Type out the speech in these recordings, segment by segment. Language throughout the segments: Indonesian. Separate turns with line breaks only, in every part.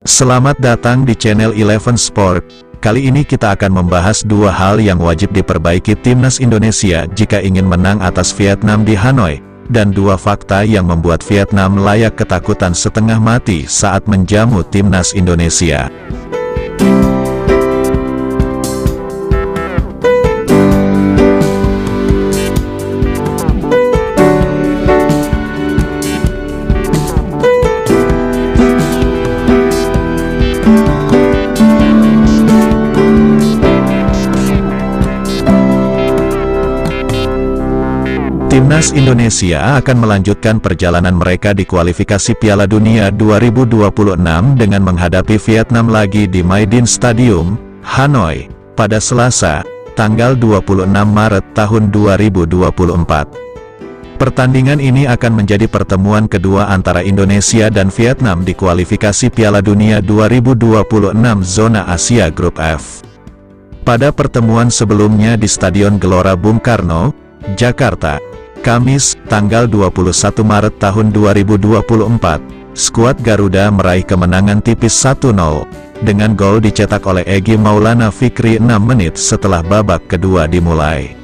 Selamat datang di channel Eleven Sport. Kali ini kita akan membahas dua hal yang wajib diperbaiki timnas Indonesia jika ingin menang atas Vietnam di Hanoi, dan dua fakta yang membuat Vietnam layak ketakutan setengah mati saat menjamu timnas Indonesia. Timnas Indonesia akan melanjutkan perjalanan mereka di kualifikasi Piala Dunia 2026 dengan menghadapi Vietnam lagi di Maidin Stadium, Hanoi, pada Selasa, tanggal 26 Maret tahun 2024. Pertandingan ini akan menjadi pertemuan kedua antara Indonesia dan Vietnam di kualifikasi Piala Dunia 2026 Zona Asia Grup F. Pada pertemuan sebelumnya di Stadion Gelora Bung Karno, Jakarta, Kamis, tanggal 21 Maret tahun 2024, skuad Garuda meraih kemenangan tipis 1-0, dengan gol dicetak oleh Egy Maulana Fikri 6 menit setelah babak kedua dimulai.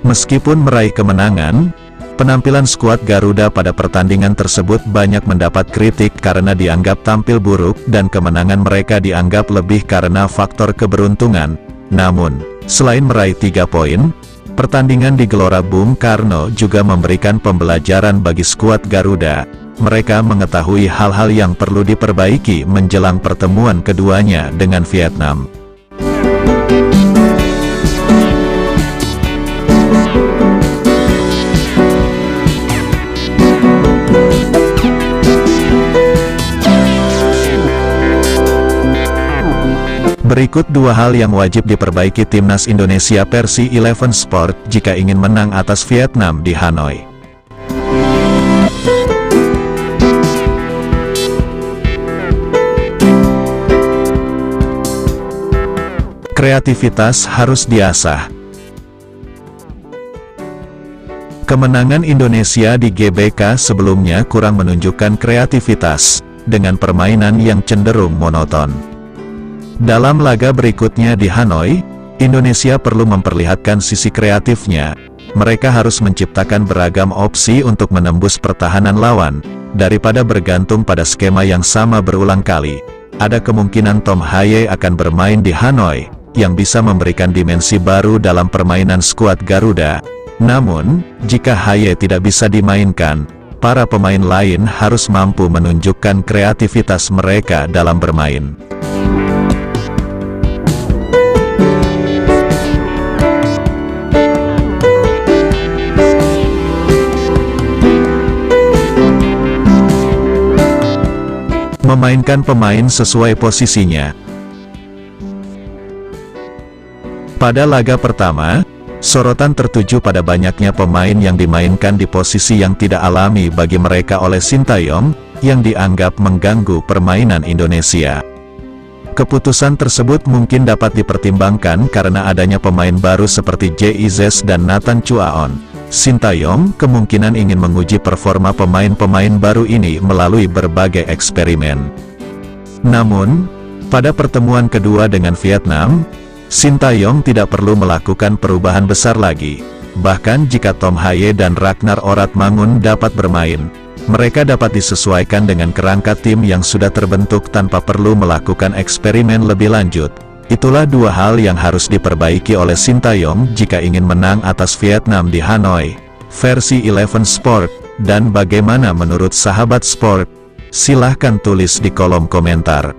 Meskipun meraih kemenangan, penampilan skuad Garuda pada pertandingan tersebut banyak mendapat kritik karena dianggap tampil buruk dan kemenangan mereka dianggap lebih karena faktor keberuntungan. Namun, selain meraih 3 poin, pertandingan di Gelora Bung Karno juga memberikan pembelajaran bagi skuad Garuda. Mereka mengetahui hal-hal yang perlu diperbaiki menjelang pertemuan keduanya dengan Vietnam. Berikut dua hal yang wajib diperbaiki timnas Indonesia versi Eleven Sport jika ingin menang atas Vietnam di Hanoi. Kreativitas harus diasah. Kemenangan Indonesia di GBK sebelumnya kurang menunjukkan kreativitas, dengan permainan yang cenderung monoton. Dalam laga berikutnya di Hanoi, Indonesia perlu memperlihatkan sisi kreatifnya. Mereka harus menciptakan beragam opsi untuk menembus pertahanan lawan, daripada bergantung pada skema yang sama berulang kali. Ada kemungkinan Tom Hye akan bermain di Hanoi, yang bisa memberikan dimensi baru dalam permainan skuad Garuda. Namun, jika Hye tidak bisa dimainkan, para pemain lain harus mampu menunjukkan kreativitas mereka dalam bermain. Memainkan pemain sesuai posisinya. Pada laga pertama, sorotan tertuju pada banyaknya pemain yang dimainkan di posisi yang tidak alami bagi mereka oleh Sintayong, yang dianggap mengganggu permainan Indonesia. Keputusan tersebut mungkin dapat dipertimbangkan karena adanya pemain baru seperti Jizz dan Nathan Chuaon. Sintayong kemungkinan ingin menguji performa pemain-pemain baru ini melalui berbagai eksperimen. Namun, pada pertemuan kedua dengan Vietnam, Sintayong tidak perlu melakukan perubahan besar lagi. Bahkan jika Tom Hye dan Ragnar Oratmangun dapat bermain, mereka dapat disesuaikan dengan kerangka tim yang sudah terbentuk tanpa perlu melakukan eksperimen lebih lanjut. Itulah dua hal yang harus diperbaiki oleh Sintayong jika ingin menang atas Vietnam di Hanoi, versi Eleven Sport. Dan bagaimana menurut sahabat sport? Silahkan tulis di kolom komentar.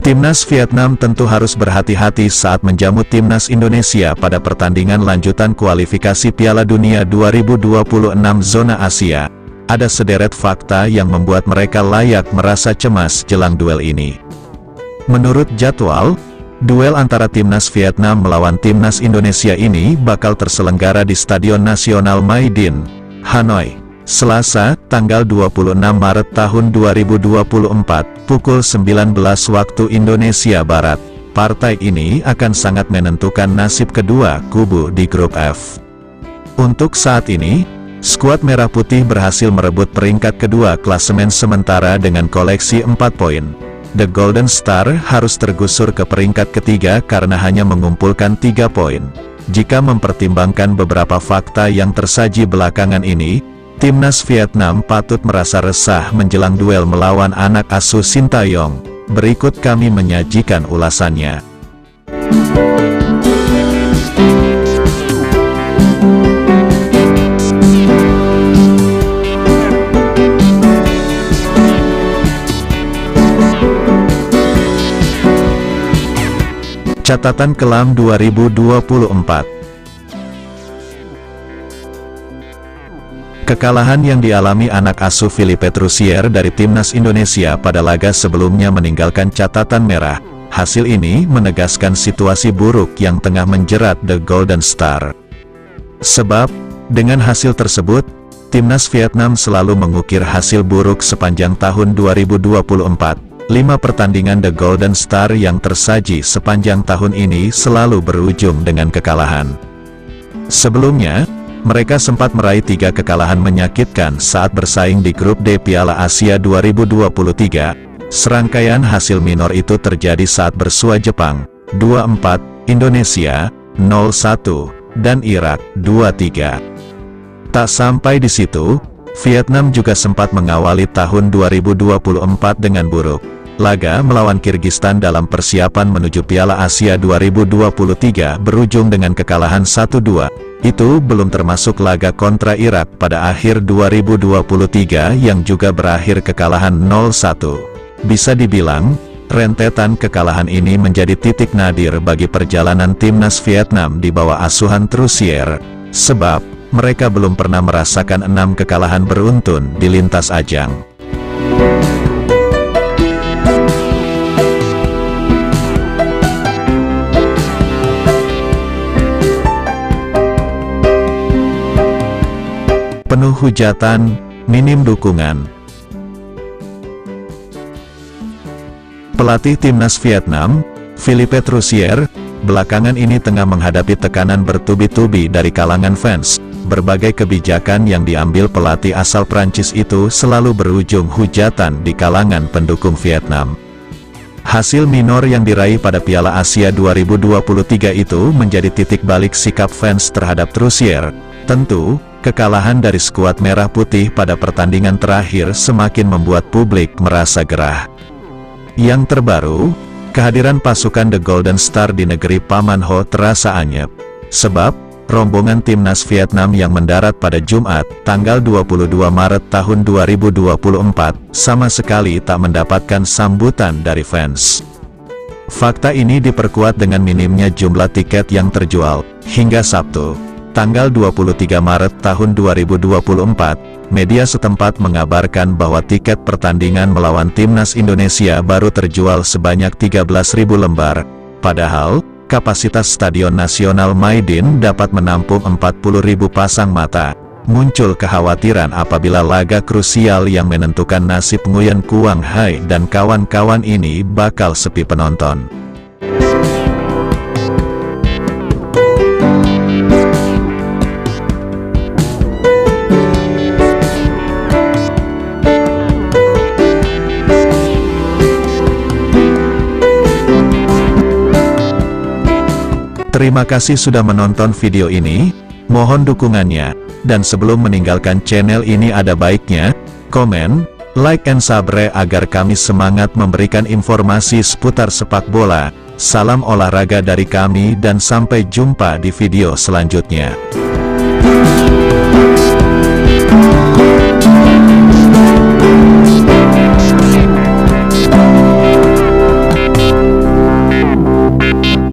Timnas Vietnam tentu harus berhati-hati saat menjamu timnas Indonesia pada pertandingan lanjutan kualifikasi Piala Dunia 2026 Zona Asia. Ada sederet fakta yang membuat mereka layak merasa cemas jelang duel ini. Menurut jadwal, duel antara timnas Vietnam melawan timnas Indonesia ini bakal terselenggara di Stadion Nasional Maidin, Hanoi, Selasa, tanggal 26 Maret tahun 2024, pukul 19 waktu Indonesia Barat. Partai ini akan sangat menentukan nasib kedua kubu di grup F. Untuk saat ini, skuad Merah Putih berhasil merebut peringkat kedua klasemen sementara dengan koleksi 4 poin. The Golden Star harus tergusur ke peringkat ketiga karena hanya mengumpulkan 3 poin. Jika mempertimbangkan beberapa fakta yang tersaji belakangan ini, Timnas Vietnam patut merasa resah menjelang duel melawan anak asuh Sintayong. Berikut kami menyajikan ulasannya. Catatan kelam 2024. Kekalahan yang dialami anak asuh Philippe Troussier dari Timnas Indonesia pada laga sebelumnya meninggalkan catatan merah. Hasil ini menegaskan situasi buruk yang tengah menjerat The Golden Star. Sebab, dengan hasil tersebut, Timnas Vietnam selalu mengukir hasil buruk sepanjang tahun 2024. 5 pertandingan The Golden Star yang tersaji sepanjang tahun ini selalu berujung dengan kekalahan. Sebelumnya, mereka sempat meraih 3 kekalahan menyakitkan saat bersaing di grup D Piala Asia 2023. Serangkaian hasil minor itu terjadi saat bersua Jepang 2-4, Indonesia 0-1, dan Irak 2-3. Tak sampai di situ, Vietnam juga sempat mengawali tahun 2024 dengan buruk. Laga melawan Kirgistan dalam persiapan menuju Piala Asia 2023 berujung dengan kekalahan 1-2. Itu belum termasuk laga kontra Irak pada akhir 2023 yang juga berakhir kekalahan 0-1. Bisa dibilang, rentetan kekalahan ini menjadi titik nadir bagi perjalanan Timnas Vietnam di bawah asuhan Troussier. Sebab, mereka belum pernah merasakan 6 kekalahan beruntun di lintas ajang. Penuh hujatan, minim dukungan. Pelatih Timnas Vietnam, Philippe Troussier, belakangan ini tengah menghadapi tekanan bertubi-tubi dari kalangan fans. Berbagai kebijakan yang diambil pelatih asal Prancis itu selalu berujung hujatan di kalangan pendukung Vietnam. Hasil minor yang diraih pada Piala Asia 2023 itu menjadi titik balik sikap fans terhadap Troussier. Tentu, kekalahan dari skuad Merah Putih pada pertandingan terakhir semakin membuat publik merasa gerah. Yang terbaru, kehadiran pasukan The Golden Star di negeri Paman Ho terasa anyep. Sebab, rombongan Timnas Vietnam yang mendarat pada Jumat, tanggal 22 Maret tahun 2024, sama sekali tak mendapatkan sambutan dari fans. Fakta ini diperkuat dengan minimnya jumlah tiket yang terjual. Hingga Sabtu, tanggal 23 Maret tahun 2024, media setempat mengabarkan bahwa tiket pertandingan melawan Timnas Indonesia baru terjual sebanyak 13.000 lembar. Padahal, kapasitas Stadion Nasional Maidin dapat menampung 40.000 pasang mata. Muncul kekhawatiran apabila laga krusial yang menentukan nasib Nguyen Quang Hai dan kawan-kawan ini bakal sepi penonton. Terima kasih sudah menonton video ini, mohon dukungannya, dan sebelum meninggalkan channel ini ada baiknya, komen, like and subscribe agar kami semangat memberikan informasi seputar sepak bola. Salam olahraga dari kami dan sampai jumpa di video selanjutnya.